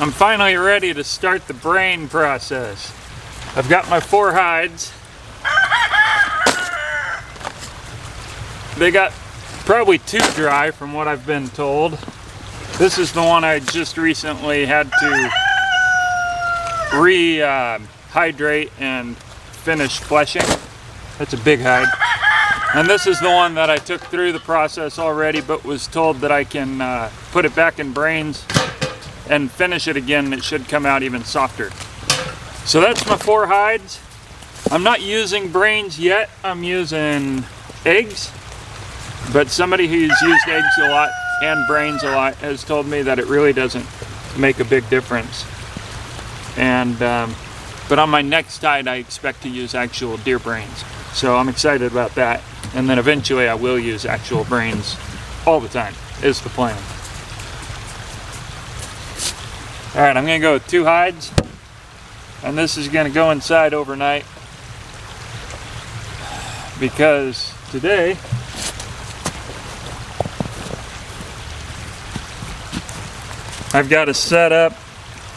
I'm finally ready to start the brain process. I've got my 4 hides. They got probably too dry from what I've been told. This is the one I just recently had to rehydrate and finish fleshing. That's a big hide. And this is the one that I took through the process already, but was told that I can put it back in brains and finish it again. It should come out even softer. So that's my 4 hides. I'm not using brains yet. I'm using eggs. But somebody who's used eggs a lot and brains a lot has told me that it really doesn't make a big difference. And but on my next hide, I expect to use actual deer brains. So I'm excited about that. And then eventually I will use actual brains all the time, is the plan. All right, I'm gonna go with 2 hides. And this is gonna go inside overnight. Because today, I've got to set up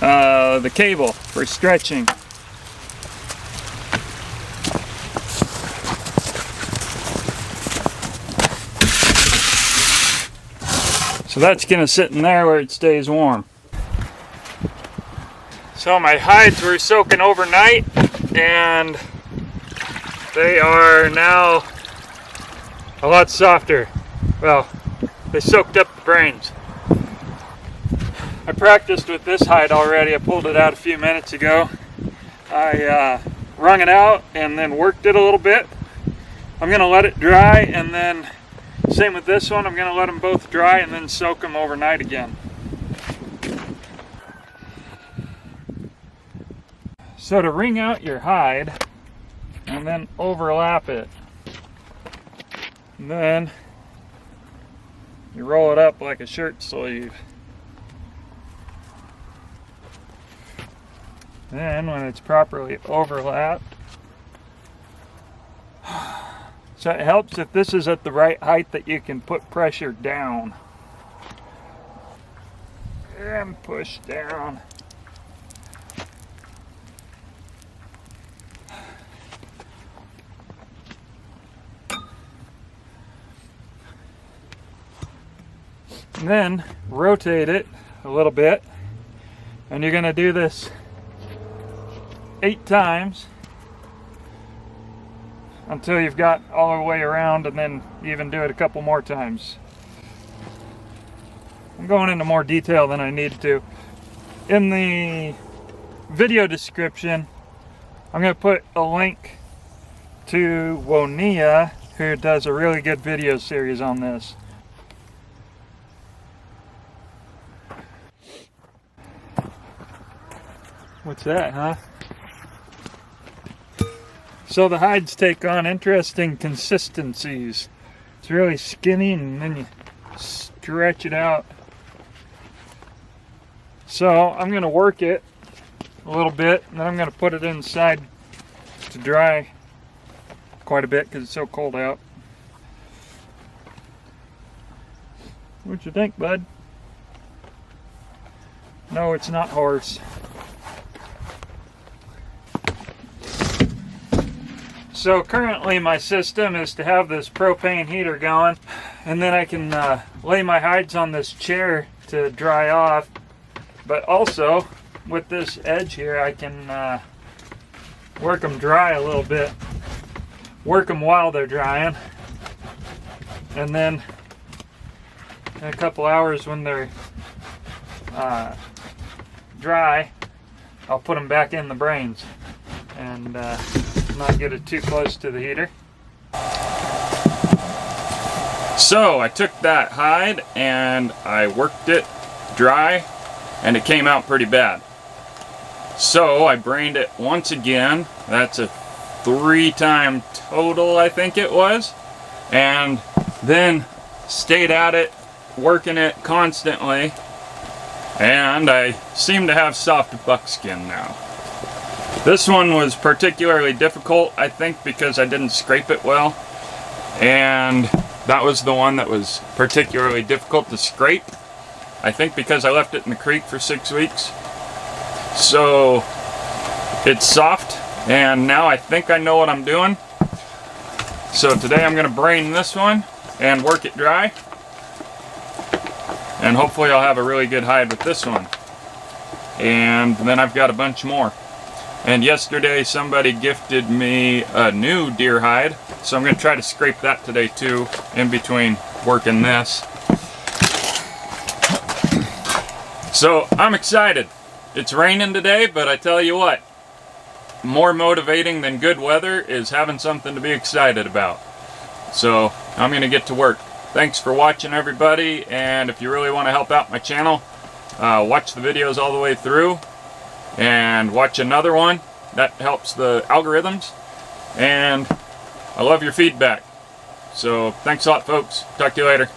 the cable for stretching. So that's going to sit in there where it stays warm. So my hides were soaking overnight and they are now a lot softer. Well, they soaked up the brains. I practiced with this hide already. I pulled it out a few minutes ago. I wrung it out and then worked it a little bit. I'm going to let it dry, and then same with this one. I'm going to let them both dry and then soak them overnight again. So to wring out your hide and then overlap it, and then you roll it up like a shirt sleeve. Then when it's properly overlapped, so it helps if this is at the right height that you can put pressure down and push down. And then rotate it a little bit, and you're going to do this 8 times until you've got all the way around, and then even do it a couple more times. I'm going into more detail than I need to. In the video description, I'm going to put a link to Woniya, who does a really good video series on this. What's that, huh? So the hides take on interesting consistencies. It's really skinny and then you stretch it out. So I'm going to work it a little bit, and then I'm going to put it inside to dry quite a bit because it's so cold out. What you think, bud? No, it's not horse. So currently my system is to have this propane heater going, and then I can lay my hides on this chair to dry off. But also with this edge here, I can work them dry a little bit. Work them while they're drying, and then in a couple hours when they're dry, I'll put them back in the brains and not get it too close to the heater. So I took that hide and I worked it dry, and it came out pretty bad. So I brained it once again. That's a 3-time total, I think it was, and then stayed at it, working it constantly, and I seem to have soft buckskin now. This one was particularly difficult, I think, because I didn't scrape it well, and that was the one that was particularly difficult to scrape. I think because I left it in the creek for 6 weeks. So it's soft, and now I think I know what I'm doing. So today I'm going to brain this one and work it dry, and hopefully I'll have a really good hide with this one. And then I've got a bunch more. And yesterday somebody gifted me a new deer hide, so I'm going to try to scrape that today too, in between working this. So I'm excited. It's raining today, but I tell you what, more motivating than good weather is having something to be excited about. So I'm going to get to work. Thanks for watching, everybody, and if you really want to help out my channel, watch the videos all the way through and watch another one. That helps the algorithms, and I love your feedback. So thanks a lot, folks. Talk to you later.